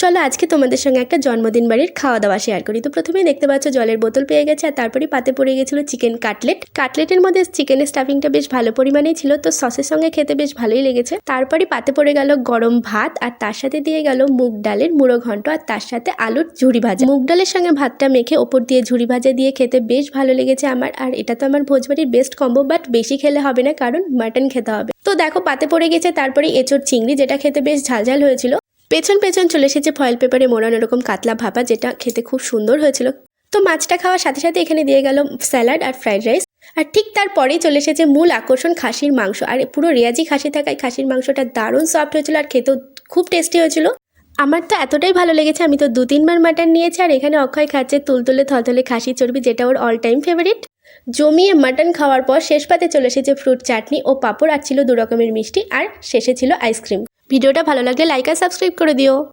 চলো আজকে তোমাদের সঙ্গে একটা জন্মদিন বাড়ির খাওয়া দাওয়া শেয়ার করি। তো প্রথমেই দেখতে পাচ্ছ জলের বোতল পেয়ে গেছে, আর তারপরে পাতে পড়ে গেছিলো চিকেন কাটলেট। কাটলেটের মধ্যে চিকেনের স্টাফিংটা বেশ ভালো পরিমাণেই ছিল, তো সসের সঙ্গে খেতে বেশ ভালোই লেগেছে। তারপরে পাতে পড়ে গেল গরম ভাত, আর তার সাথে দিয়ে গেল মুগ ডালের মুড়ো ঘন্ট, আর তার সাথে আলুর ঝুড়ি ভাজা। মুগ ডালের সঙ্গে ভাতটা মেখে ওপর দিয়ে ঝুড়ি ভাজা দিয়ে খেতে বেশ ভালো লেগেছে আমার। আর এটা তো আমার ভোজবাড়ির বেস্ট কম্বো, বাট বেশি খেলে হবে না, কারণ মাটন খেতে হবে। তো দেখো পাতে পড়ে গেছে তারপরে এঁচোড় চিংড়ি, যেটা খেতে বেশ ঝালঝাল হয়েছিল। পেছন পেছন চলে এসেছে ফয়েল পেপারে মোড়ানো এরকম কাতলা ভাপা, যেটা খেতে খুব সুন্দর হয়েছিল। তো মাছটা খাওয়ার সাথে সাথে এখানে দিয়ে গেল স্যালাড আর ফ্রাইড রাইস, আর ঠিক তারপরেই চলে এসেছে মূল আকর্ষণ খাসির মাংস। আর পুরো রেয়াজি খাসি থাকায় খাসির মাংসটা দারুণ সফট হয়েছিল আর খেতেও খুব টেস্টি হয়েছিল। আমার তো এতটাই ভালো লেগেছে, আমি তো 2-3 বার মাটন নিয়েছি। আর এখানে অক্ষয় খাচ্ছে তুলতুলে থলথলে খাসি চর্বি, যেটা ওর অল টাইম ফেভারিট। জমিয়ে মাটন খাওয়ার পর শেষ পাতে চলে এসেছে ফ্রুট চাটনি ও পাঁপড়, আর ছিল 2 রকমের মিষ্টি, আর শেষে ছিল আইসক্রিম। ভিডিওটা ভালো লাগলে লাইক আর সাবস্ক্রাইব করে দিও।